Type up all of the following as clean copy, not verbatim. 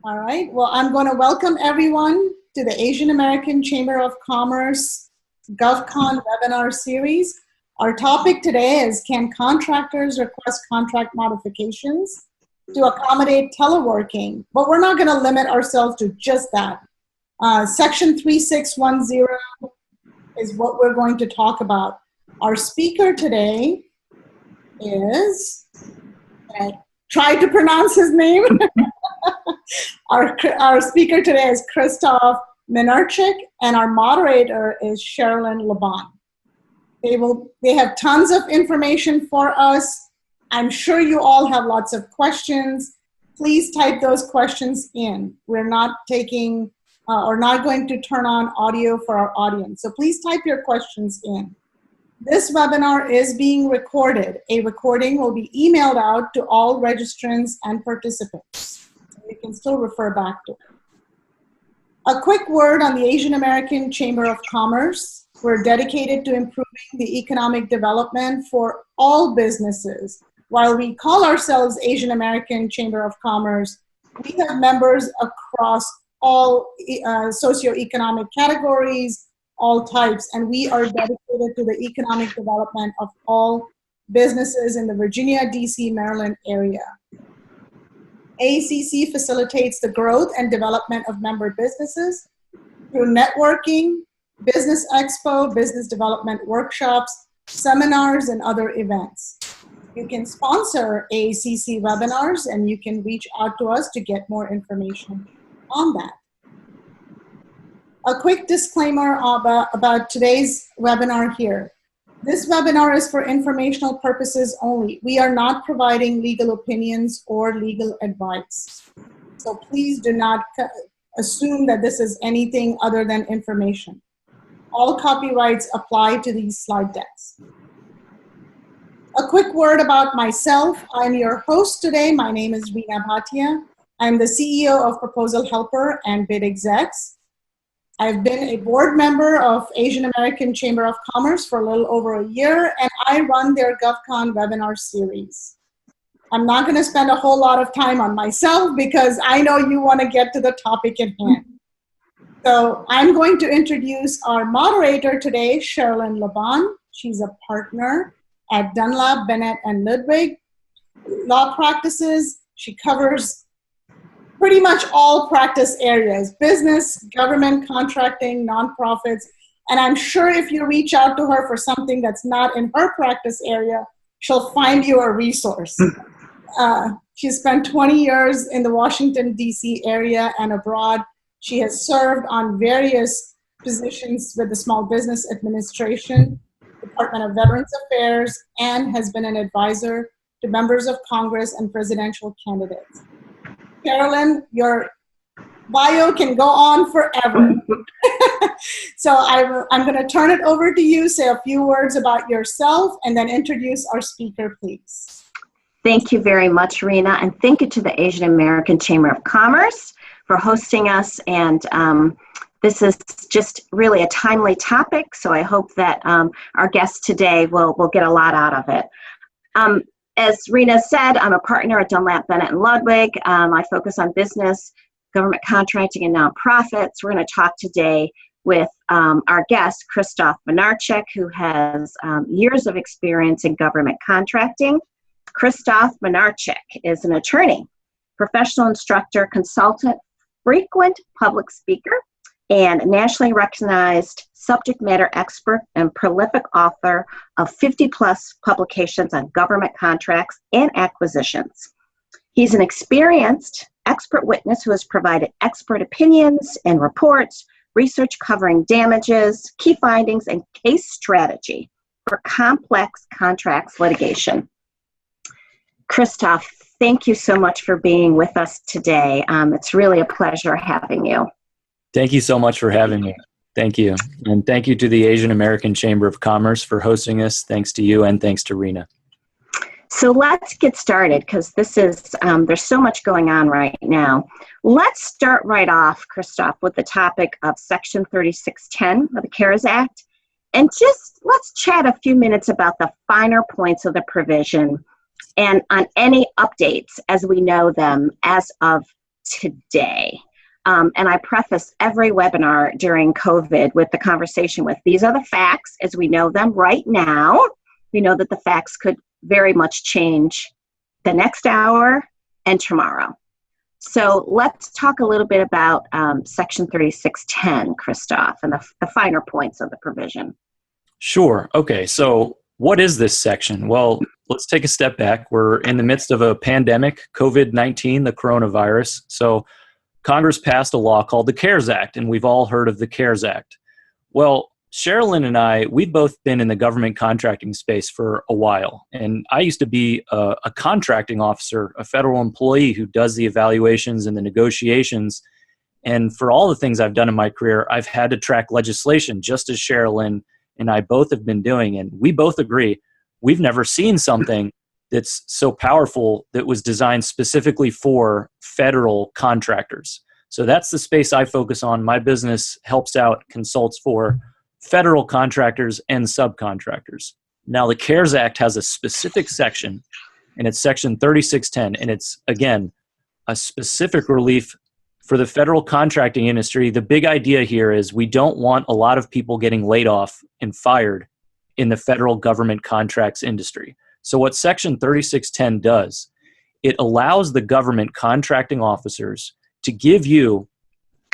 All right. Well, I'm going to welcome everyone to the Asian American Chamber of Commerce GovCon webinar series. Our topic today is, can contractors request contract modifications to accommodate teleworking? But we're not going to limit ourselves to just that. Section 3610 is what we're going to talk about. Our speaker today is, I tried to pronounce his name. Our speaker today is Christoph Minarchik, and our moderator is Sherilyn Laban. They have tons of information for us. I'm sure you all have lots of questions. Please type those questions in. We're not taking or not going to turn on audio for our audience. So please type your questions in. This webinar is being recorded. A recording will be emailed out to all registrants and participants. You can still refer back to it. A quick word on the Asian American Chamber of Commerce. We're dedicated to improving the economic development for all businesses. While we call ourselves Asian American Chamber of Commerce, we have members across all socioeconomic categories, all types, and we are dedicated to the economic development of all businesses in the Virginia, DC, Maryland area. AACC facilitates the growth and development of member businesses through networking, business expo, business development workshops, seminars, and other events. You can sponsor AACC webinars, and you can reach out to us to get more information on that. A quick disclaimer about today's webinar here. This webinar is for informational purposes only. We are not providing legal opinions or legal advice. So please do not assume that this is anything other than information. All copyrights apply to these slide decks. A quick word about myself. I'm your host today. My name is Reena Bhatia. I'm the CEO of Proposal Helper and Bid Execs. I've been a board member of Asian American Chamber of Commerce for a little over a year, and I run their GovCon webinar series. I'm not going to spend a whole lot of time on myself because I know you want to get to the topic at hand. So I'm going to introduce our moderator today, Sherilyn Laban. She's a partner at Dunlap, Bennett, and Ludwig Law Practices. She covers pretty much all practice areas: business, government, contracting, nonprofits. And I'm sure if you reach out to her for something that's not in her practice area, she'll find you a resource. She spent 20 years in the Washington, D.C. area and abroad. She has served on various positions with the Small Business Administration, Department of Veterans Affairs, and has been an advisor to members of Congress and presidential candidates. Sherilyn, your bio can go on forever. So I'm going to turn it over to you, say a few words about yourself, and then introduce our speaker, please. Thank you very much, Reena, and thank you to the Asian American Chamber of Commerce for hosting us. And this is just really a timely topic, so I hope that our guest today will get a lot out of it. As Reena said, I'm a partner at Dunlap, Bennett, and Ludwig. I focus on business, government contracting, and nonprofits. We're going to talk today with our guest, Christoph Minarchik, who has years of experience in government contracting. Christoph Minarchik is an attorney, professional instructor, consultant, frequent public speaker, and nationally recognized subject matter expert and prolific author of 50-plus publications on government contracts and acquisitions. He's an experienced expert witness who has provided expert opinions and reports, research covering damages, key findings, and case strategy for complex contracts litigation. Christoph, thank you so much for being with us today. It's really a pleasure having you. Thank you so much for having me. Thank you. And thank you to the Asian American Chamber of Commerce for hosting us. Thanks to you and thanks to Reena. So let's get started because this is, there's so much going on right now. Let's start right off, Christoph, with the topic of Section 3610 of the CARES Act. And just let's chat a few minutes about the finer points of the provision and on any updates as we know them as of today. And I preface every webinar during COVID with the conversation with, these are the facts as we know them right now. We know that the facts could very much change the next hour and tomorrow. So let's talk a little bit about Section 3610, Christoph, and the finer points of the provision. Sure. Okay. So what is this section? Well, let's take a step back. We're in the midst of a pandemic, COVID-19, the coronavirus. So Congress passed a law called the CARES Act, and we've all heard of the CARES Act. Well, Sherilyn and I, we've both been in the government contracting space for a while. And I used to be a contracting officer, a federal employee who does the evaluations and the negotiations. And for all the things I've done in my career, I've had to track legislation, just as Sherilyn and I both have been doing. And we both agree, we've never seen something that's so powerful that was designed specifically for federal contractors. So that's the space I focus on. My business helps out, consults for federal contractors and subcontractors. Now, the CARES Act has a specific section, and it's Section 3610, and it's, again, a specific relief for the federal contracting industry. The big idea here is we don't want a lot of people getting laid off and fired in the federal government contracts industry. So what Section 3610 does, it allows the government contracting officers to give you,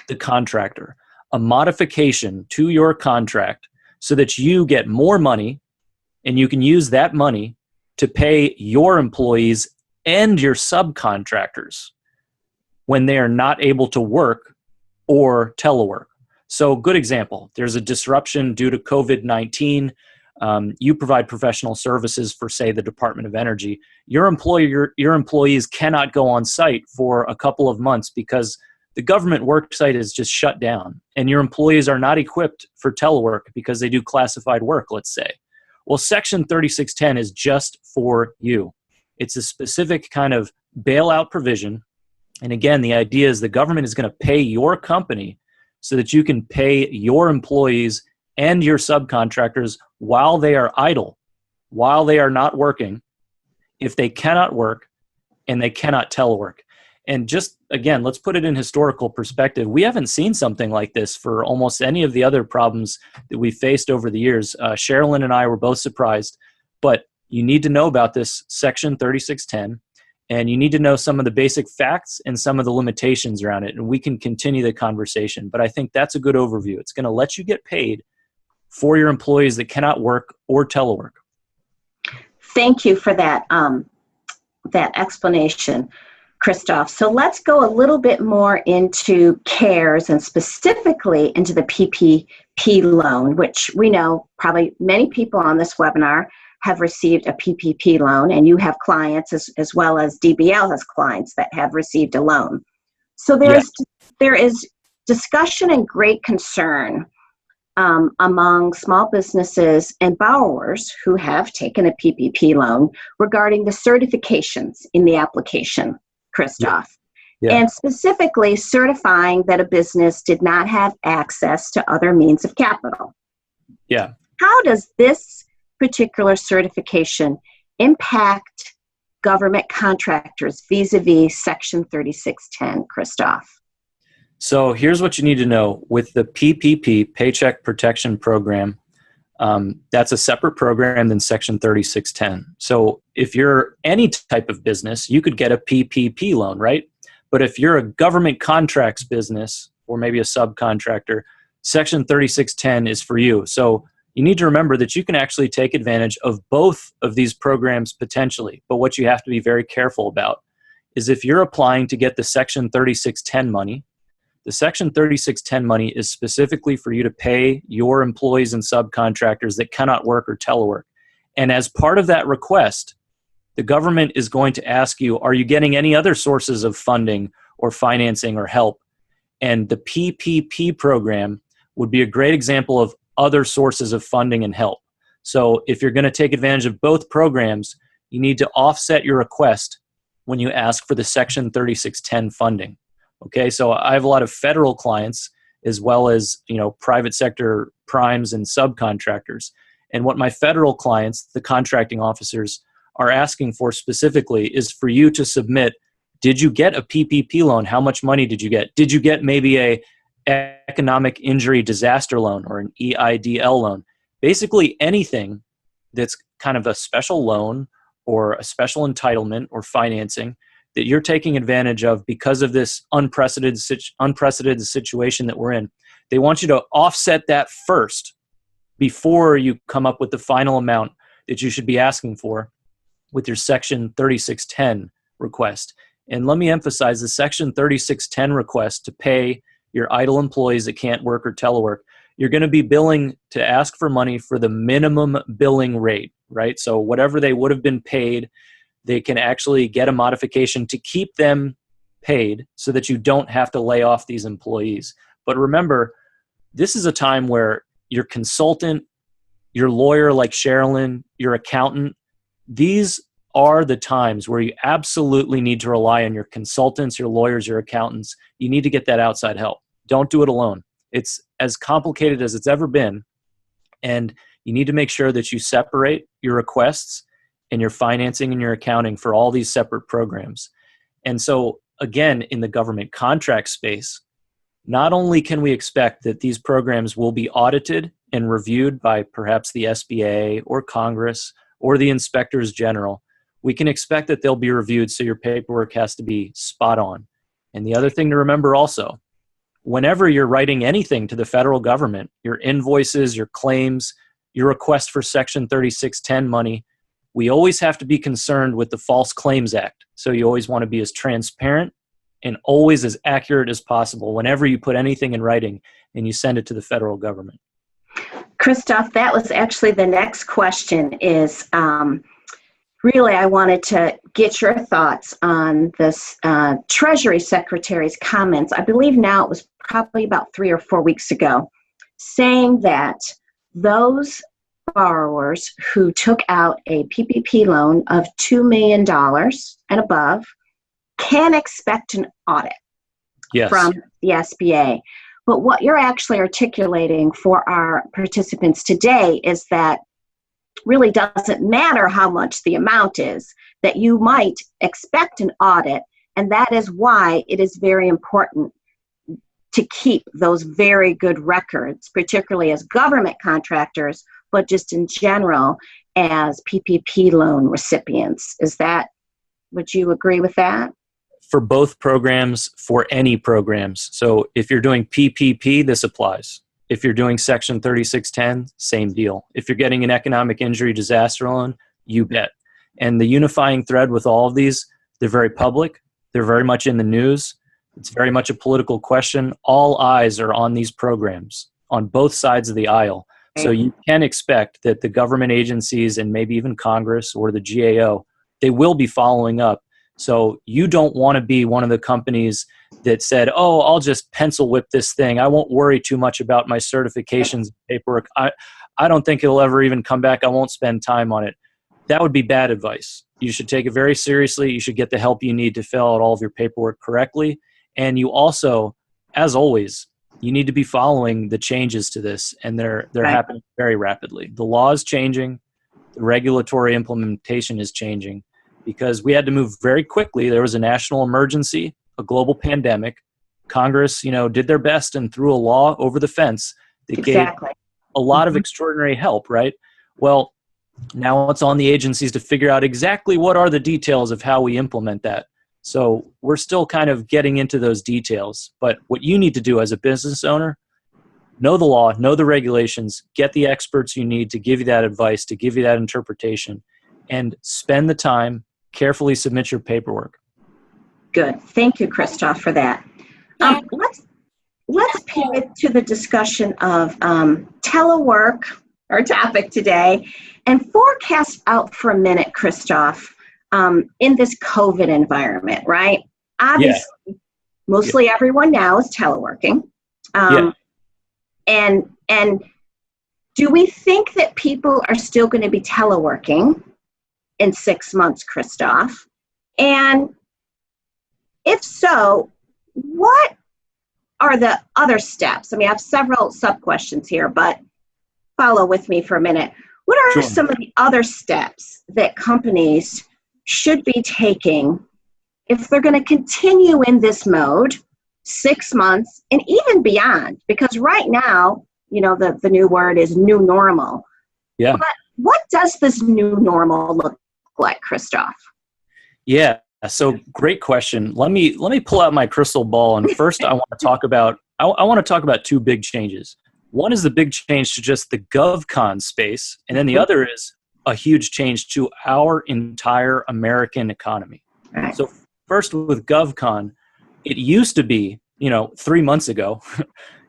the contractor, a modification to your contract so that you get more money and you can use that money to pay your employees and your subcontractors when they are not able to work or telework. So good example, there's a disruption due to COVID-19. You provide professional services for, say, the Department of Energy. Your employees cannot go on site for a couple of months because the government work site is just shut down, and your employees are not equipped for telework because they do classified work, let's say. Well, Section 3610 is just for you. It's a specific kind of bailout provision. And again, the idea is the government is going to pay your company so that you can pay your employees and your subcontractors while they are idle, while they are not working, if they cannot work and they cannot telework. And just, again, let's put it in historical perspective. We haven't seen something like this for almost any of the other problems that we've faced over the years. Sherilyn and I were both surprised, but you need to know about this Section 3610, and you need to know some of the basic facts and some of the limitations around it, and we can continue the conversation. But I think that's a good overview. It's going to let you get paid for your employees that cannot work or telework. Thank you for that, that explanation, Christoph. So let's go a little bit more into CARES and specifically into the PPP loan, which we know probably many people on this webinar have received a PPP loan, and you have clients as well as DBL has clients that have received a loan. So there is discussion and great concern among small businesses and borrowers who have taken a PPP loan regarding the certifications in the application, Christoph. Yeah. And specifically certifying that a business did not have access to other means of capital. Yeah. How does this particular certification impact government contractors vis-a-vis Section 3610, Christoph? So here's what you need to know. With the PPP, Paycheck Protection Program, that's a separate program than Section 3610. So if you're any type of business, you could get a PPP loan, right? But if you're a government contracts business or maybe a subcontractor, Section 3610 is for you. So you need to remember that you can actually take advantage of both of these programs potentially. But what you have to be very careful about is if you're applying to get the Section 3610 money, the Section 3610 money is specifically for you to pay your employees and subcontractors that cannot work or telework. And as part of that request, the government is going to ask you, are you getting any other sources of funding or financing or help? And the PPP program would be a great example of other sources of funding and help. So if you're going to take advantage of both programs, you need to offset your request when you ask for the Section 3610 funding. Okay, so I have a lot of federal clients as well as, private sector primes and subcontractors. And what my federal clients, the contracting officers, are asking for specifically is for you to submit Did you get a PPP loan? How much money did you get? Did you get maybe a economic injury disaster loan or an EIDL loan? Basically anything that's kind of a special loan or a special entitlement or financing that you're taking advantage of because of this unprecedented situation that we're in. They want you to offset that first before you come up with the final amount that you should be asking for with your Section 3610 request. And let me emphasize the Section 3610 request to pay your idle employees that can't work or telework. You're going to be billing to ask for money for the minimum billing rate, right? So whatever they would have been paid, they can actually get a modification to keep them paid so that you don't have to lay off these employees. But remember, this is a time where your consultant, your lawyer like Sherilyn, your accountant, these are the times where you absolutely need to rely on your consultants, your lawyers, your accountants. You need to get that outside help. Don't do it alone. It's as complicated as it's ever been. And you need to make sure that you separate your requests and your financing and your accounting for all these separate programs. And so, again, in the government contract space, not only can we expect that these programs will be audited and reviewed by perhaps the SBA or Congress or the inspectors general, we can expect that they'll be reviewed so your paperwork has to be spot on. And the other thing to remember also, whenever you're writing anything to the federal government, your invoices, your claims, your request for Section 3610 money, we always have to be concerned with the False Claims Act. So you always want to be as transparent and always as accurate as possible whenever you put anything in writing and you send it to the federal government. Christoph, that was actually the next question is, really, I wanted to get your thoughts on this Treasury Secretary's comments. I believe now it was probably about 3 or 4 weeks ago, saying that those borrowers who took out a PPP loan of $2 million and above can expect an audit from the SBA. But what you're actually articulating for our participants today is that really doesn't matter how much the amount is, that you might expect an audit, and that is why it is very important to keep those very good records, particularly as government contractors, but just in general as PPP loan recipients. Would you agree with that? For both programs, for any programs. So if you're doing PPP, this applies. If you're doing Section 3610, same deal. If you're getting an economic injury disaster loan, you bet. And the unifying thread with all of these, they're very public. They're very much in the news. It's very much a political question. All eyes are on these programs on both sides of the aisle. So you can expect that the government agencies and maybe even Congress or the GAO, they will be following up. So you don't want to be one of the companies that said, oh, I'll just pencil whip this thing. I won't worry too much about my certifications paperwork. I don't think it'll ever even come back. I won't spend time on it. That would be bad advice. You should take it very seriously. You should get the help you need to fill out all of your paperwork correctly. And you also, as always, you need to be following the changes to this, and they're happening very rapidly. The law is changing. The regulatory implementation is changing because we had to move very quickly. There was a national emergency, a global pandemic. Congress, did their best and threw a law over the fence that gave a lot of extraordinary help, right? Well, now it's on the agencies to figure out exactly what are the details of how we implement that. So we're still kind of getting into those details. But what you need to do as a business owner, know the law, know the regulations, get the experts you need to give you that advice, to give you that interpretation, and spend the time, carefully submit your paperwork. Good. Thank you, Christoph, for that. Let's pivot to the discussion of telework, our topic today, and forecast out for a minute, Christoph, in this COVID environment, right? Obviously, mostly everyone now is teleworking. And do we think that people are still going to be teleworking in 6 months, Christoph? And if so, what are the other steps? I mean, I have several sub-questions here, but follow with me for a minute. What are some of the other steps that companies should be taking if they're going to continue in this mode 6 months and even beyond, because right now, the new word is new normal. Yeah. But what does this new normal look like, Christoph? Yeah. So great question. Let me pull out my crystal ball. And first I want to talk about, I want to talk about two big changes. One is the big change to just the GovCon space. And then the other is a huge change to our entire American economy. Right. So first with GovCon, it used to be, 3 months ago,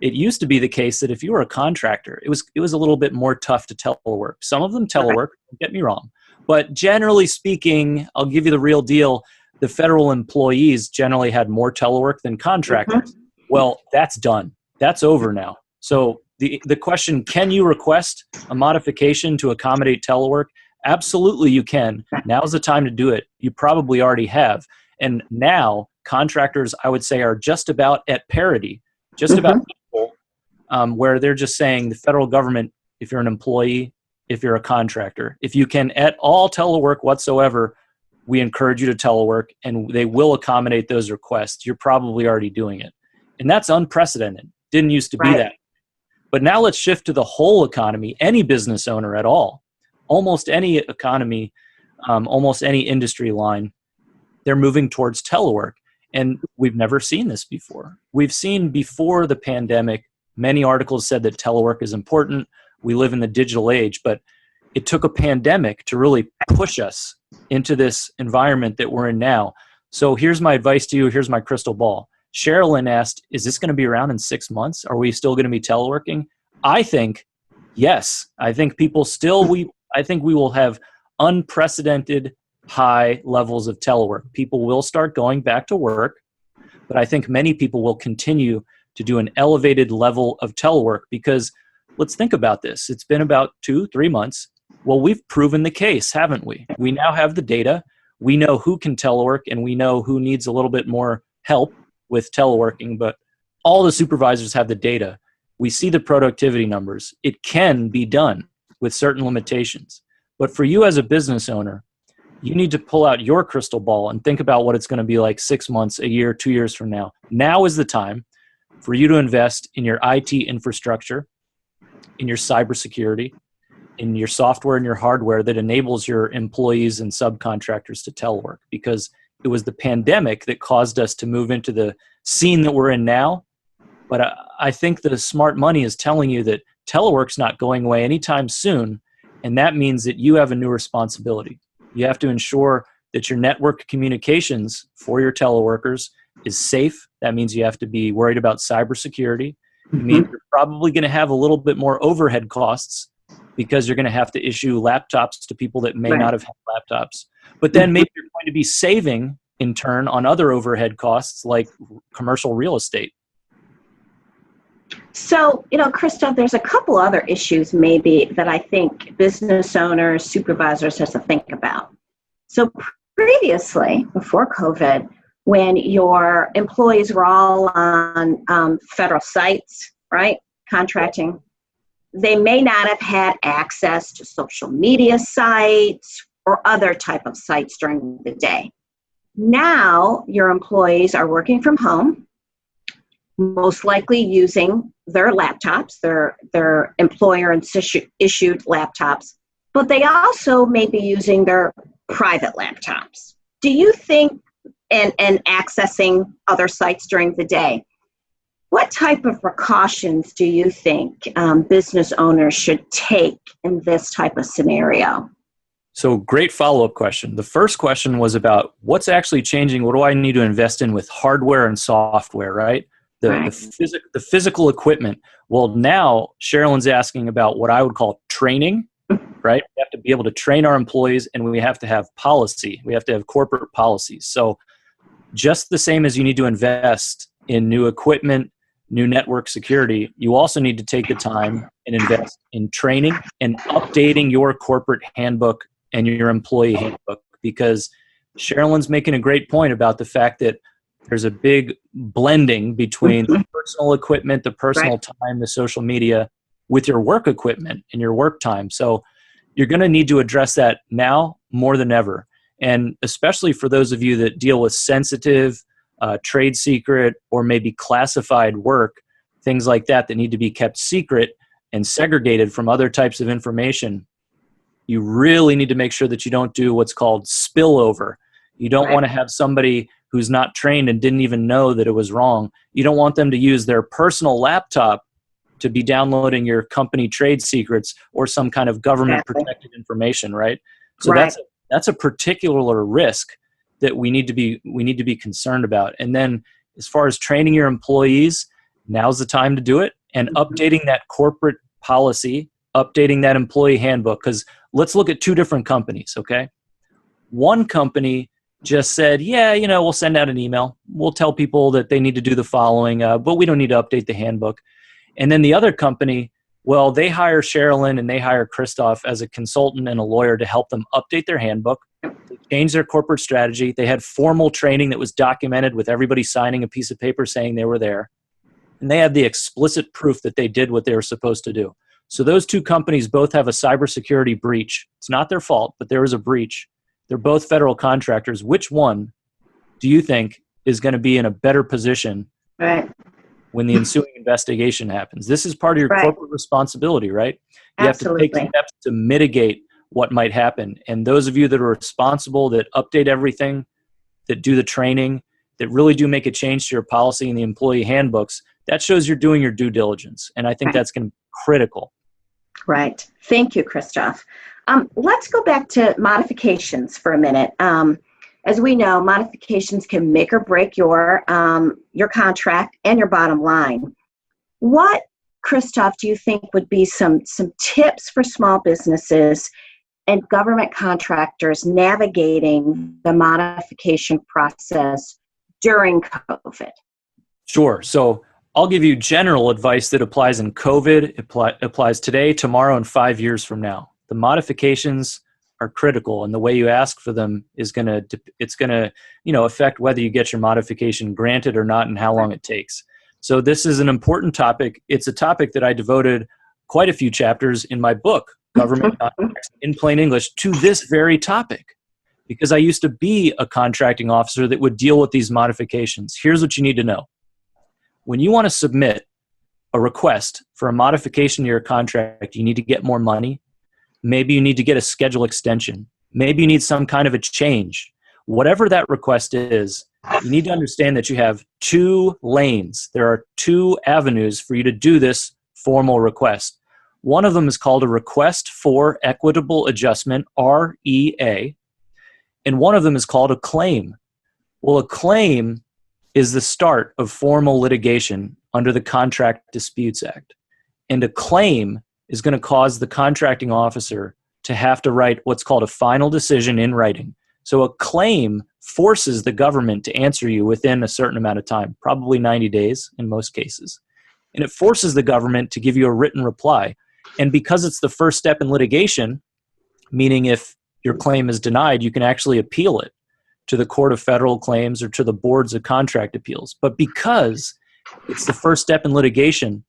it used to be the case that if you were a contractor, it was a little bit more tough to telework. Some of them telework, don't get me wrong. But generally speaking, I'll give you the real deal. The federal employees generally had more telework than contractors. Well, that's done. That's over now. So the question, can you request a modification to accommodate telework? Absolutely you can. Now's the time to do it. You probably already have. And now contractors, I would say, are just about at parity, just about equal, where they're just saying the federal government, if you're an employee, if you're a contractor, if you can at all telework whatsoever, we encourage you to telework, and they will accommodate those requests. You're probably already doing it. And that's unprecedented. Didn't used to be that. But now let's shift to the whole economy, any business owner at all, almost any economy, almost any industry line, they're moving towards telework. And we've never seen this before. We've seen before the pandemic, many articles said that telework is important. We live in the digital age, but it took a pandemic to really push us into this environment that we're in now. So here's my advice to you. Here's my crystal ball. Sherilyn asked, is this going to be around in 6 months? Are we still going to be teleworking? I think, yes. I think I think we will have unprecedented high levels of telework. People will start going back to work, but I think many people will continue to do an elevated level of telework because let's think about this. It's been about 2-3 months. Well, we've proven the case, haven't we? We now have the data. We know who can telework and we know who needs a little bit more help with teleworking, but all the supervisors have the data. We see the productivity numbers. It can be done with certain limitations. But for you as a business owner, you need to pull out your crystal ball and think about what it's going to be like 6 months, a year, 2 years from now. Now is the time for you to invest in your IT infrastructure, in your cybersecurity, in your software and your hardware that enables your employees and subcontractors to telework, because it was the pandemic that caused us to move into the scene that we're in now. But I think the smart money is telling you that telework's not going away anytime soon, and that means that you have a new responsibility. You have to ensure that your network communications for your teleworkers is safe. That means you have to be worried about cybersecurity. It means you're probably going to have a little bit more overhead costs because you're going to have to issue laptops to people that may not have had laptops. But then maybe you're going to be saving in turn on other overhead costs like commercial real estate. So, Krista, there's a couple other issues maybe that I think business owners, supervisors have to think about. So previously, before COVID, when your employees were all on federal sites, right, contracting, they may not have had access to social media sites or other type of sites during the day. Now, your employees are working from home, most likely using their laptops, their employer-issued laptops, but they also may be using their private laptops. Do you think, and accessing other sites during the day, what type of precautions do you think business owners should take in this type of scenario? So great follow-up question. The first question was about what's actually changing. What do I need to invest in with hardware and software, right? The physical equipment. Well, now Sherilyn's asking about what I would call training, right? We have to be able to train our employees, and we have to have policy. We have to have corporate policies. So just the same as you need to invest in new equipment, new network security, you also need to take the time and invest in training and updating your corporate handbook and your employee handbook, because Sherilyn's making a great point about the fact that there's a big blending between the personal equipment, the personal time, the social media with your work equipment and your work time. So you're going to need to address that now more than ever. And especially for those of you that deal with sensitive, trade secret, or maybe classified work, things like that that need to be kept secret and segregated from other types of information, you really need to make sure that you don't do what's called spillover. You don't want to have somebody who's not trained and didn't even know that it was wrong. You don't want them to use their personal laptop to be downloading your company trade secrets or some kind of government protected information, right? So that's a particular risk that we need to be concerned about. And then as far as training your employees, now's the time to do it, and updating that corporate policy, updating that employee handbook. Because let's look at two different companies, okay? One company just said, yeah, we'll send out an email. We'll tell people that they need to do the following, but we don't need to update the handbook. And then the other company, well, they hire Sherilyn and they hire Christoph as a consultant and a lawyer to help them update their handbook, change their corporate strategy. They had formal training that was documented with everybody signing a piece of paper saying they were there. And they had the explicit proof that they did what they were supposed to do. So those two companies both have a cybersecurity breach. It's not their fault, but there was a breach. They're both federal contractors. Which one do you think is going to be in a better position when the ensuing investigation happens? This is part of your corporate responsibility, right? You have to take steps to mitigate what might happen. And those of you that are responsible, that update everything, that do the training, that really do make a change to your policy and the employee handbooks, that shows you're doing your due diligence. And I think that's going to be critical. Right. Thank you, Christoph. Let's go back to modifications for a minute. As we know, modifications can make or break your contract and your bottom line. What, Christoph, do you think would be some tips for small businesses and government contractors navigating the modification process during COVID? Sure. So I'll give you general advice that applies in COVID. It applies today, tomorrow, and 5 years from now. The modifications are critical, and the way you ask for them is going to affect whether you get your modification granted or not and how long it takes. So this is an important topic. It's a topic that I devoted quite a few chapters in my book, Government Contracts in Plain English, to this very topic, because I used to be a contracting officer that would deal with these modifications. Here's what you need to know. When you want to submit a request for a modification to your contract, you need to get more money. Maybe you need to get a schedule extension. Maybe you need some kind of a change. Whatever that request is, you need to understand that you have two lanes. There are two avenues for you to do this formal request. One of them is called a request for equitable adjustment, REA, and one of them is called a claim. Well, a claim is the start of formal litigation under the Contract Disputes Act. And a claim is going to cause the contracting officer to have to write what's called a final decision in writing. So a claim forces the government to answer you within a certain amount of time, probably 90 days in most cases. And it forces the government to give you a written reply. And because it's the first step in litigation, meaning if your claim is denied, you can actually appeal it to the Court of Federal Claims or to the boards of contract appeals. But because it's the first step in litigation,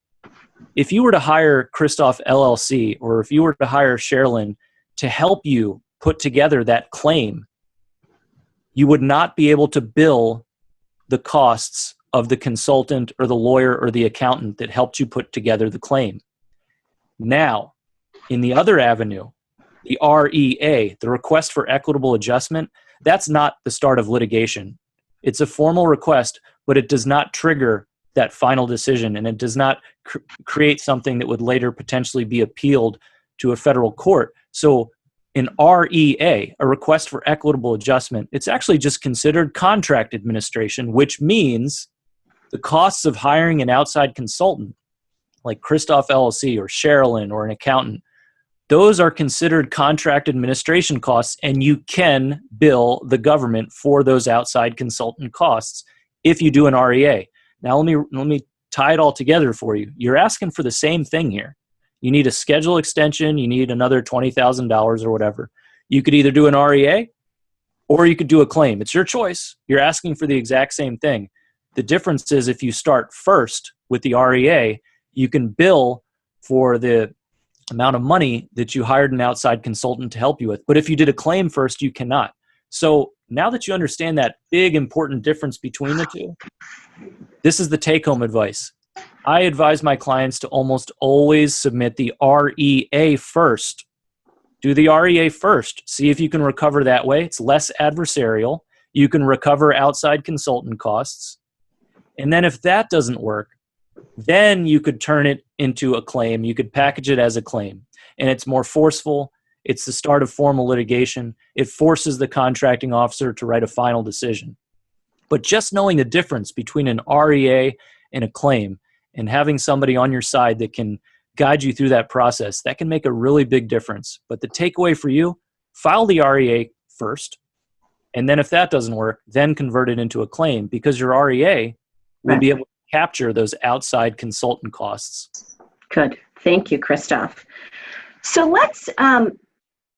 if you were to hire Christoph LLC or if you were to hire Sherilyn to help you put together that claim, you would not be able to bill the costs of the consultant or the lawyer or the accountant that helped you put together the claim. Now, in the other avenue, the REA, the request for equitable adjustment, that's not the start of litigation. It's a formal request, but it does not trigger that final decision, and it does not create something that would later potentially be appealed to a federal court. So in REA, a request for equitable adjustment, it's actually just considered contract administration, which means the costs of hiring an outside consultant like Christoph LLC or Sherilyn or an accountant, those are considered contract administration costs, and you can bill the government for those outside consultant costs if you do an REA. Now, let me tie it all together for you. You're asking for the same thing here. You need a schedule extension. You need another $20,000 or whatever. You could either do an REA or you could do a claim. It's your choice. You're asking for the exact same thing. The difference is if you start first with the REA, you can bill for the amount of money that you hired an outside consultant to help you with. But if you did a claim first, you cannot. So now that you understand that big important difference between the two, this is the take-home advice. I advise my clients to almost always submit the REA first. Do the REA first. See if you can recover that way. It's less adversarial. You can recover outside consultant costs. And then if that doesn't work, then you could turn it into a claim. You could package it as a claim. And it's more forceful. It's the start of formal litigation. It forces the contracting officer to write a final decision. But just knowing the difference between an REA and a claim and having somebody on your side that can guide you through that process, that can make a really big difference. But the takeaway for you, file the REA first. And then if that doesn't work, then convert it into a claim, because your REA will be able to capture those outside consultant costs. Good. Thank you, Christoph. So let's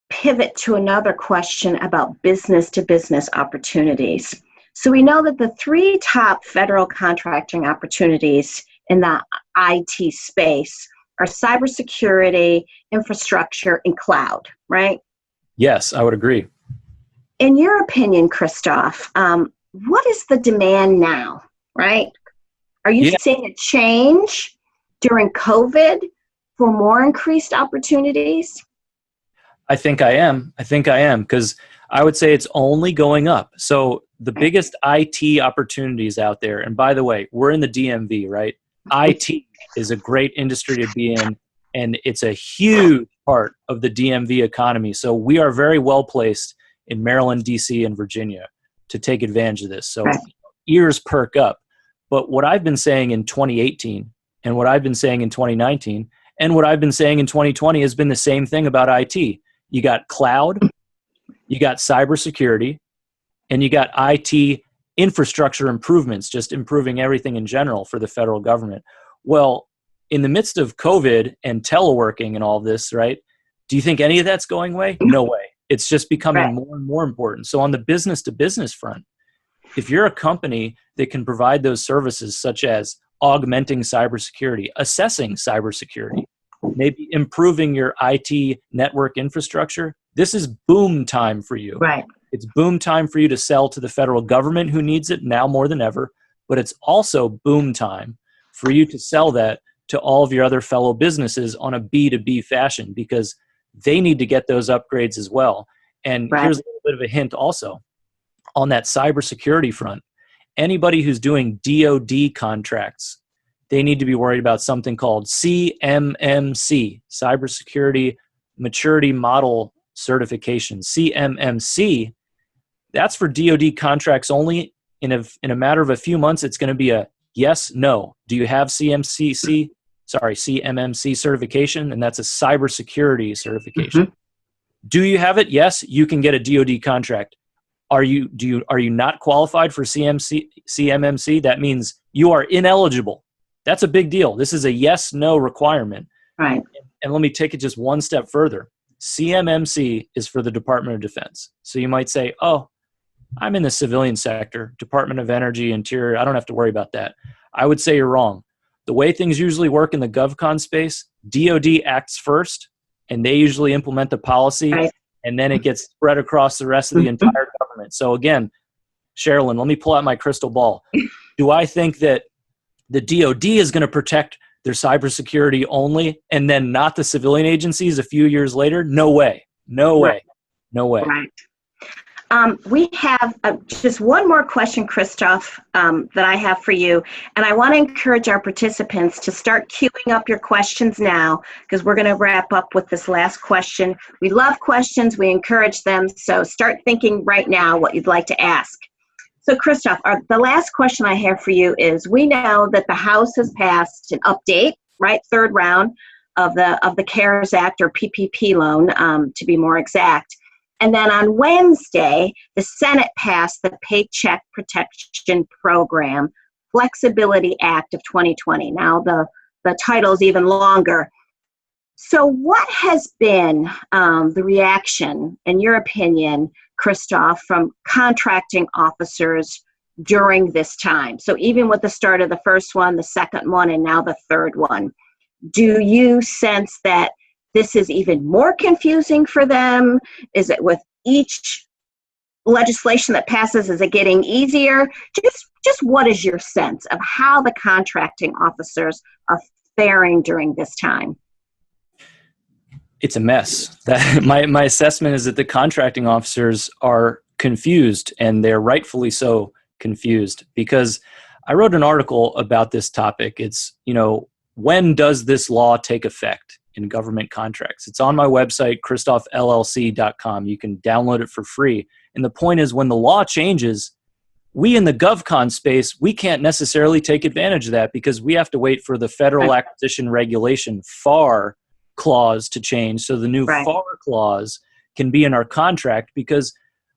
pivot to another question about business-to-business opportunities. So we know that the 3 top federal contracting opportunities in the IT space are cybersecurity, infrastructure, and cloud, right? Yes, I would agree. In your opinion, Christoph, what is the demand now, right? Are you seeing a change during COVID for more increased opportunities? I think I am, because I would say it's only going up. So the biggest IT opportunities out there, and by the way, we're in the DMV, right? IT is a great industry to be in, and it's a huge part of the DMV economy. So we are very well placed in Maryland, DC, and Virginia to take advantage of this. So ears perk up. But what I've been saying in 2018 and what I've been saying in 2019 and what I've been saying in 2020 has been the same thing about IT. You got cloud, you got cybersecurity, and you got IT infrastructure improvements, just improving everything in general for the federal government. Well, in the midst of COVID and teleworking and all this, right? Do you think any of that's going away? No way. It's just becoming more and more important. So on the business to business front, if you're a company that can provide those services such as augmenting cybersecurity, assessing cybersecurity, maybe improving your IT network infrastructure, this is boom time for you. Right. It's boom time for you to sell to the federal government who needs it now more than ever, but it's also boom time for you to sell that to all of your other fellow businesses on a B2B fashion, because they need to get those upgrades as well. And here's a little bit of a hint also. On that cybersecurity front, anybody who's doing DoD contracts, they need to be worried about something called CMMC, Cybersecurity Maturity Model Certification. CMMC, that's for DoD contracts only. In a matter of a few months, it's going to be a yes, no. Do you have CMMC certification? And that's a cybersecurity certification. Mm-hmm. Do you have it? Yes, you can get a DoD contract. Are you not qualified for CMMC? That means you are ineligible. That's a big deal. This is a yes, no requirement. Right. And let me take it just one step further. CMMC is for the Department of Defense. So you might say, oh, I'm in the civilian sector, Department of Energy, Interior. I don't have to worry about that. I would say you're wrong. The way things usually work in the GovCon space, DoD acts first, and they usually implement the policy, and then it gets spread across the rest of the entire government. So again, Sherilyn, let me pull out my crystal ball. Do I think that the DoD is going to protect their cybersecurity only and then not the civilian agencies a few years later? No way. No way. No way. Right. We have just one more question, Christoph, that I have for you. And I want to encourage our participants to start queuing up your questions now, because we're going to wrap up with this last question. We love questions. We encourage them. So start thinking right now what you'd like to ask. So Christoph, the last question I have for you is, we know that the House has passed an update, right? Third round of the CARES Act, or PPP loan, to be more exact. And then on Wednesday, the Senate passed the Paycheck Protection Program Flexibility Act of 2020. Now the title's even longer. So what has been the reaction, in your opinion, Christoph, from contracting officers during this time? So even with the start of the first one, the second one, and now the third one, do you sense that this is even more confusing for them? Is it with each legislation that passes? Is it getting easier? Just what is your sense of how the contracting officers are faring during this time? It's a mess. My assessment is that the contracting officers are confused, and they're rightfully so confused, because I wrote an article about this topic. It's, when does this law take effect in government contracts? It's on my website, christophllc.com. You can download it for free. And the point is, when the law changes, we in the GovCon space, we can't necessarily take advantage of that because we have to wait for the Federal Acquisition Regulation, FAR, clause to change. So the new FAR clause can be in our contract because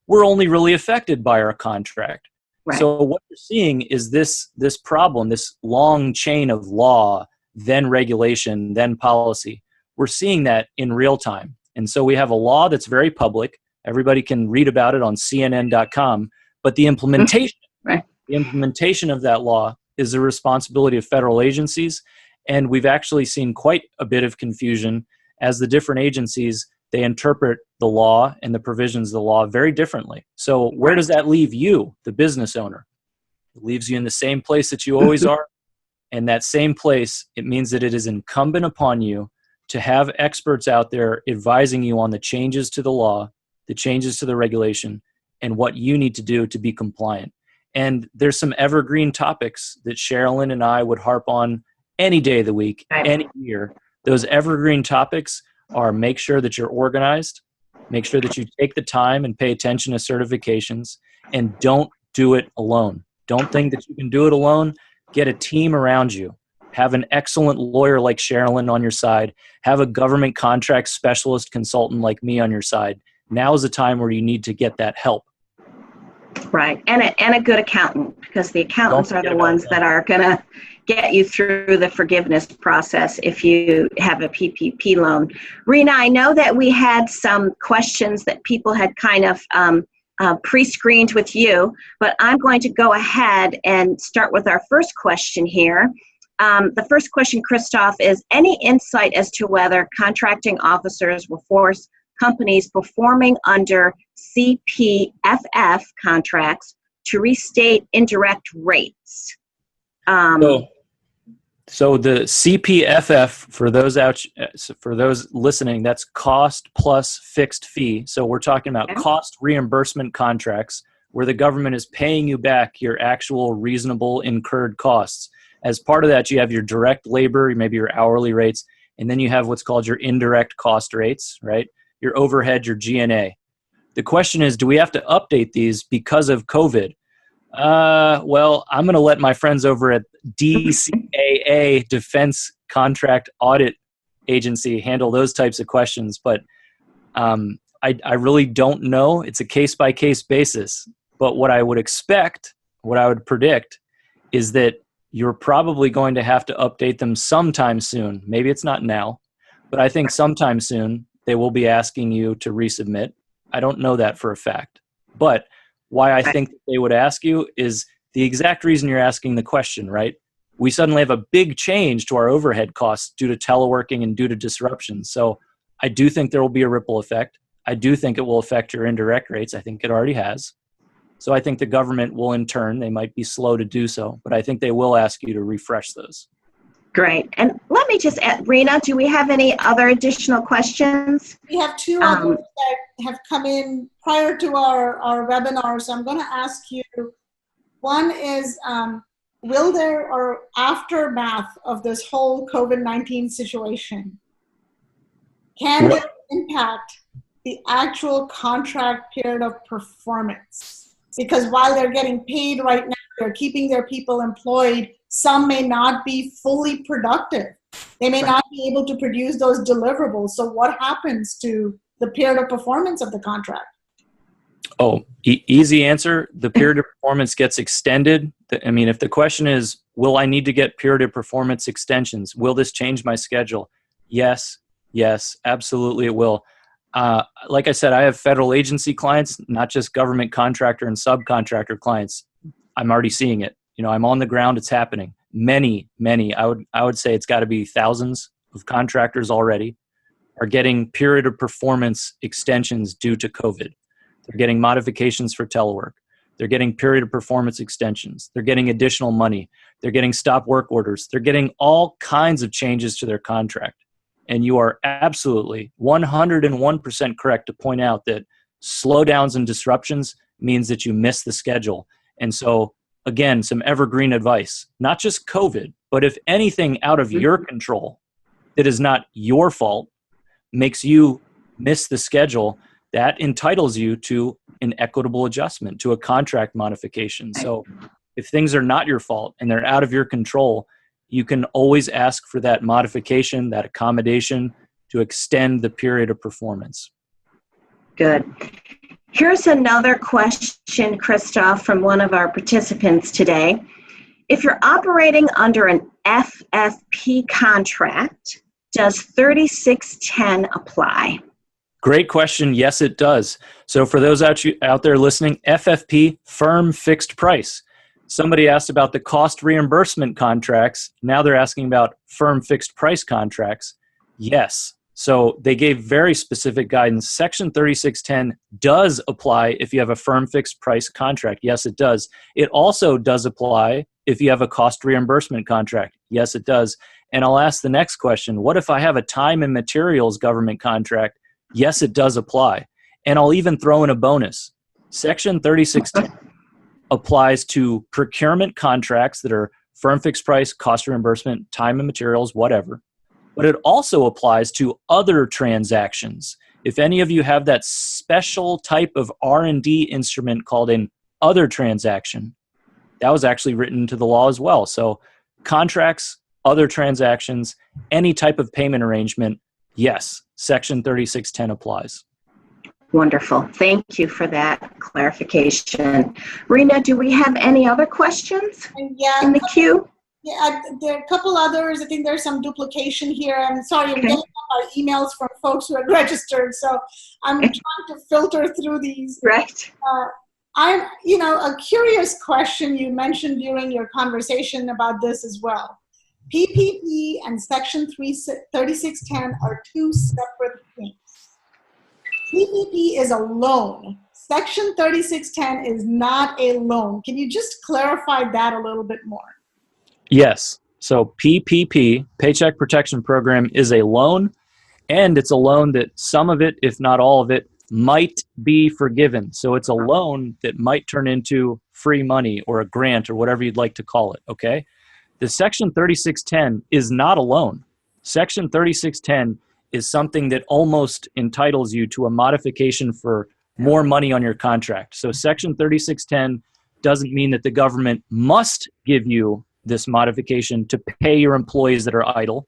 we're only really affected by our contract. Right. So what you're seeing is this problem, this long chain of law, then regulation, then policy. We're seeing that in real time. And so we have a law that's very public. Everybody can read about it on CNN.com. But the implementation, the implementation of that law is the responsibility of federal agencies. And we've actually seen quite a bit of confusion as the different agencies, they interpret the law and the provisions of the law very differently. So where does that leave you, the business owner? It leaves you in the same place that you always are. And that same place, it means that it is incumbent upon you to have experts out there advising you on the changes to the law, the changes to the regulation, and what you need to do to be compliant. And there's some evergreen topics that Sherilyn and I would harp on any day of the week, any year. Those evergreen topics are: make sure that you're organized, make sure that you take the time and pay attention to certifications, and don't do it alone. Don't think that you can do it alone. Get a team around you. Have an excellent lawyer like Sherilyn on your side. Have a government contract specialist consultant like me on your side. Now is the time where you need to get that help. Right. And a good accountant, because the accountants are the ones that are going to get you through the forgiveness process if you have a PPP loan. Rena, I know that we had some questions that people had kind of pre-screened with you, but I'm going to go ahead and start with our first question here. The first question, Christoph, is: any insight as to whether contracting officers will force companies performing under CPFF contracts to restate indirect rates? So the CPFF, for those listening, that's cost plus fixed fee. So we're talking about cost reimbursement contracts where the government is paying you back your actual reasonable incurred costs. As part of that, you have your direct labor, maybe your hourly rates, and then you have what's called your indirect cost rates, right? Your overhead, your G&A. The question is, do we have to update these because of COVID? Well, I'm going to let my friends over at DCAA, Defense Contract Audit Agency, handle those types of questions. But I really don't know. It's a case-by-case basis. But what I would expect, what I would predict, is that you're probably going to have to update them sometime soon. Maybe it's not now, but I think sometime soon they will be asking you to resubmit. I don't know that for a fact. But why I think they would ask you is the exact reason you're asking the question, right? We suddenly have a big change to our overhead costs due to teleworking and due to disruptions. So I do think there will be a ripple effect. I do think it will affect your indirect rates. I think it already has. So I think the government will, in turn, they might be slow to do so, but I think they will ask you to refresh those. Great. And let me just add, Rena, do we have any other additional questions? We have two others that have come in prior to our webinar, so I'm going to ask you. One is, will there, or aftermath of this whole COVID-19 situation, can it impact the actual contract period of performance? Because while they're getting paid right now, they're keeping their people employed, some may not be fully productive. They may not be able to produce those deliverables. So what happens to the period of performance of the contract? Oh, easy answer. The period of performance gets extended. I mean, if the question is, will I need to get period of performance extensions? Will this change my schedule? Yes, absolutely it will. Like I said, I have federal agency clients, not just government contractor and subcontractor clients. I'm already seeing it. I'm on the ground. It's happening. Many, I would say it's got to be thousands of contractors already are getting period of performance extensions due to COVID. They're getting modifications for telework. They're getting period of performance extensions. They're getting additional money. They're getting stop work orders. They're getting all kinds of changes to their contract. And you are absolutely 101% correct to point out that slowdowns and disruptions means that you miss the schedule. And so, again, some evergreen advice, not just COVID, but if anything out of your control that is not your fault makes you miss the schedule, that entitles you to an equitable adjustment, to a contract modification. So if things are not your fault and they're out of your control, you can always ask for that modification, that accommodation to extend the period of performance. Good. Here's another question, Christoph, from one of our participants today. If you're operating under an FFP contract, does 3610 apply? Great question. Yes, it does. So for those out there listening, FFP, firm fixed price. Somebody asked about the cost reimbursement contracts. Now they're asking about firm fixed price contracts. Yes. So they gave very specific guidance. Section 3610 does apply if you have a firm fixed price contract. Yes, it does. It also does apply if you have a cost reimbursement contract. Yes, it does. And I'll ask the next question. What if I have a time and materials government contract? Yes, it does apply. And I'll even throw in a bonus. Section 3610 applies to procurement contracts that are firm fixed price, cost reimbursement, time and materials, whatever. But it also applies to other transactions. If any of you have that special type of R&D instrument called an other transaction, that was actually written into the law as well. So contracts, other transactions, any type of payment arrangement, yes, Section 3610 applies. Wonderful. Thank you for that clarification. Rena, do we have any other questions in the queue? Yeah, there are a couple others. I think there's some duplication here. I'm sorry, I'm getting our emails from folks who are registered, so I'm trying to filter through these. Right. A curious question you mentioned during your conversation about this as well. PPP and Section 3610 are two separate things. PPP is a loan. Section 3610 is not a loan. Can you just clarify that a little bit more? Yes. So PPP, Paycheck Protection Program, is a loan, and it's a loan that some of it, if not all of it, might be forgiven. So it's a loan that might turn into free money or a grant or whatever you'd like to call it, okay? The Section 3610 is not a loan. Section 3610 is something that almost entitles you to a modification for more money on your contract. So Section 3610 doesn't mean that the government must give you this modification to pay your employees that are idle,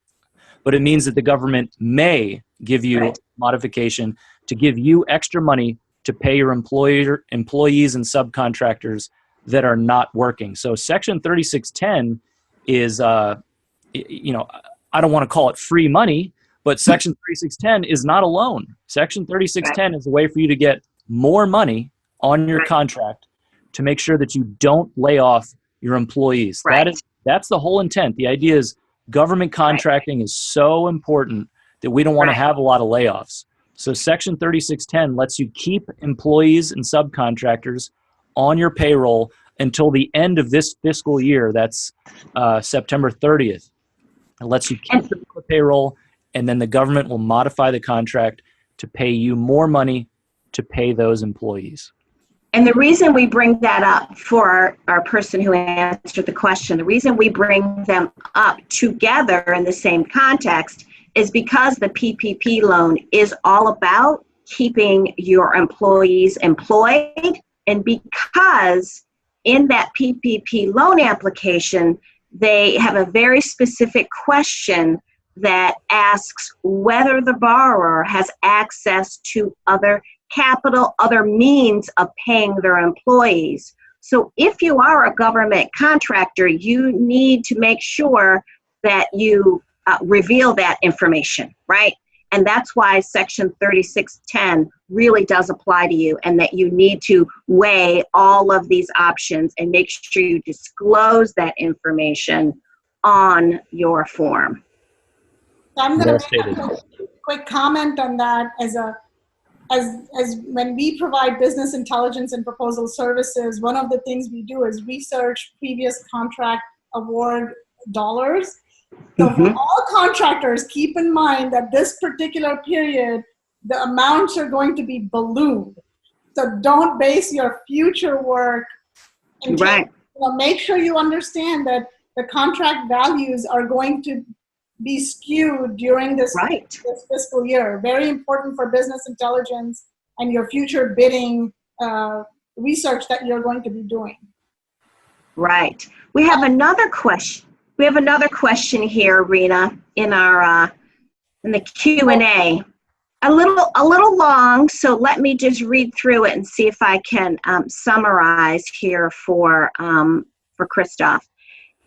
but it means that the government may give you modification to give you extra money to pay your employees and subcontractors that are not working. So Section 3610 is, I don't want to call it free money, but Section 3610 is not a loan. Section 3610 is a way for you to get more money on your contract to make sure that you don't lay off your employees. That's the whole intent. The idea is government contracting is so important that we don't want to have a lot of layoffs. So Section 3610 lets you keep employees and subcontractors on your payroll until the end of this fiscal year. That's September 30th. It lets you keep them on the payroll, and then the government will modify the contract to pay you more money to pay those employees. And the reason we bring that up for our person who answered the question, the reason we bring them up together in the same context is because the PPP loan is all about keeping your employees employed, and because in that PPP loan application, they have a very specific question that asks whether the borrower has access to other capital, other means of paying their employees. So if you are a government contractor, you need to make sure that you reveal that information, right? And that's why Section 3610 really does apply to you, and that you need to weigh all of these options and make sure you disclose that information on your form. So I'm going to make a quick comment on that. as when we provide business intelligence and proposal services, one of the things we do is research previous contract award dollars. So for all contractors, keep in mind that this particular period, the amounts are going to be ballooned. So don't base your future work. Make sure you understand that the contract values are going to be skewed during this fiscal year. Very important for business intelligence and your future bidding research that you're going to be doing. Right. We have another question. We have another question here, Rena, in our in the Q&A. A little long, so let me just read through it and see if I can summarize here for Christoph.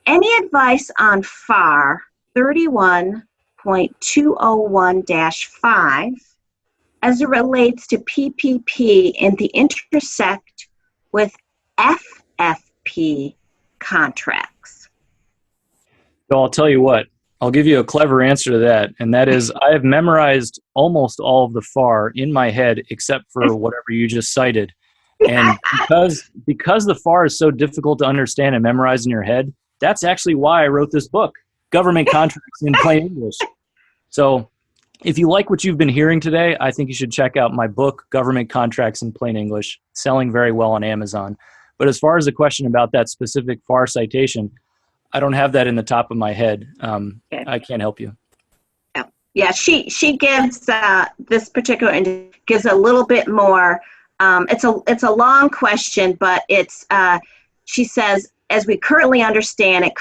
Any advice on FAR 31.201-5 as it relates to PPP and the intersect with FFP contracts? So I'll tell you what, I'll give you a clever answer to that, and that is I have memorized almost all of the FAR in my head except for whatever you just cited. And because the FAR is so difficult to understand and memorize in your head, that's actually why I wrote this book, Government Contracts in Plain English. So if you like what you've been hearing today, I think you should check out my book, Government Contracts in Plain English, selling very well on Amazon. But as far as the question about that specific FAR citation, I don't have that in the top of my head. I can't help you. Yeah, she gives this particular gives a little bit more. It's a long question, but it's she says, as we currently understand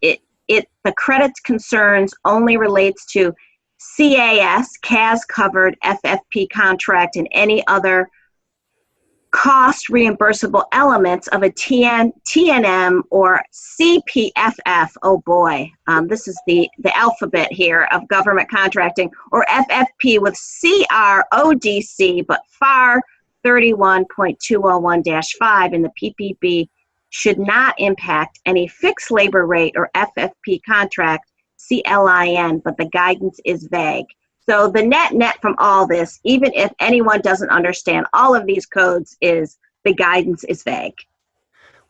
it, the credit concerns only relates to CAS covered FFP contract and any other cost reimbursable elements of a TNM or CPFF. Oh boy, this is the alphabet here of government contracting, or FFP with CRODC, but FAR 31.201-5 in the PPP should not impact any fixed labor rate or FFP contract, CLIN, but the guidance is vague. So the net from all this, even if anyone doesn't understand all of these codes, is the guidance is vague.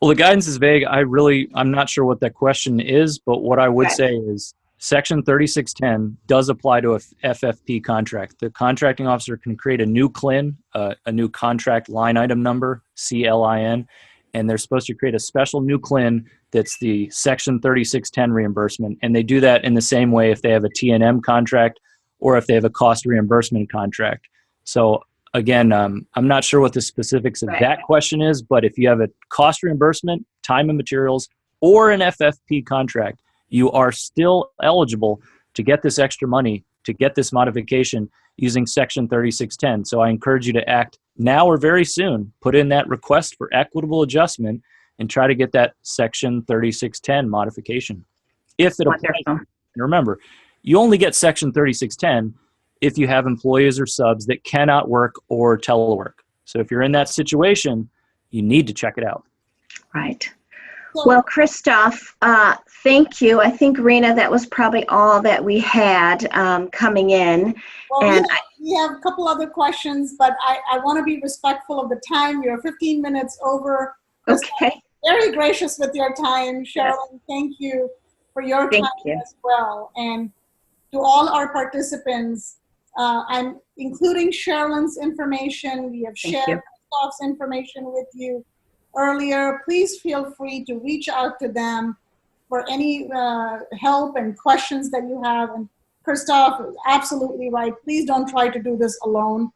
Well, the guidance is vague. I'm not sure what that question is, but what I would say is Section 3610 does apply to a FFP contract. The contracting officer can create a new CLIN, a new contract line item number, CLIN, and they're supposed to create a special new CLIN that's the Section 3610 reimbursement. And they do that in the same way if they have a TNM contract or if they have a cost reimbursement contract. So again, I'm not sure what the specifics of that question is, but if you have a cost reimbursement, time and materials, or an FFP contract, you are still eligible to get this extra money, to get this modification using Section 3610. So I encourage you to act now or very soon. Put in that request for equitable adjustment and try to get that Section 3610 modification. If it applies. And remember, you only get Section 3610 if you have employees or subs that cannot work or telework. So if you're in that situation, you need to check it out. Right. Well, Christoph, thank you. I think, Rena, that was probably all that we had coming in. Well, and we have a couple other questions, but I want to be respectful of the time. We are 15 minutes over. Christoph, okay. Very gracious with your time. Sherilyn, thank you for your time as well. And to all our participants, I'm including Sherilyn's information. We have shared Christoph's information with you earlier. Please feel free to reach out to them for any help and questions that you have. And Christoph is absolutely right. Please don't try to do this alone.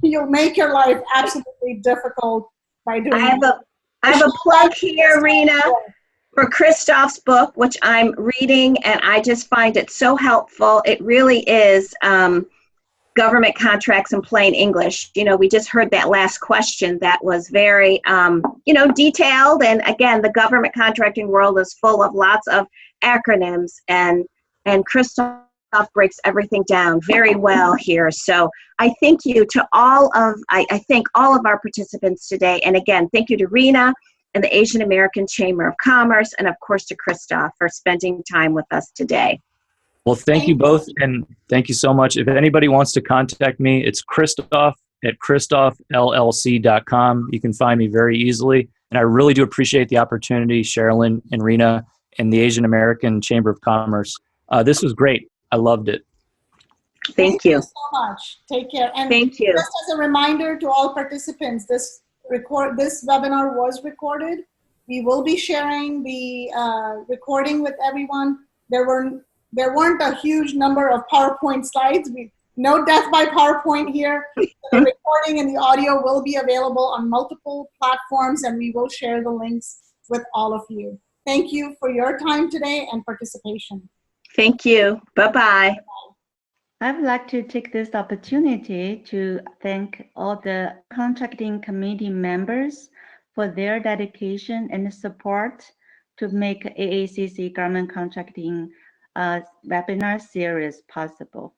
You'll make your life absolutely difficult by doing it. I have a plug here, Rena, for Christoph's book, which I'm reading, and I just find it so helpful. It really is Government Contracts in Plain English. You know, we just heard that last question that was very, detailed. And again, the government contracting world is full of lots of acronyms, and Christoph breaks everything down very well here. So I thank you to I thank all of our participants today. And again, thank you to Rena and the Asian American Chamber of Commerce, and of course to Christoph for spending time with us today. Well, Well, thank you both, and thank you so much. If anybody wants to contact me, it's Christoph at christophllc.com. You can find me very easily, and I really do appreciate the opportunity, Sherilyn and Rena, and the Asian American Chamber of Commerce. This was great. I loved it. Thank you so much. Take care. And Thank you. just as a reminder to all participants, this webinar was recorded. We will be sharing the recording with everyone. There weren't a huge number of PowerPoint slides. No death by PowerPoint here. The recording and the audio will be available on multiple platforms, and we will share the links with all of you. Thank you for your time today and participation. Thank you. Bye-bye. I would like to take this opportunity to thank all the contracting committee members for their dedication and support to make AACC Government Contracting webinar series possible.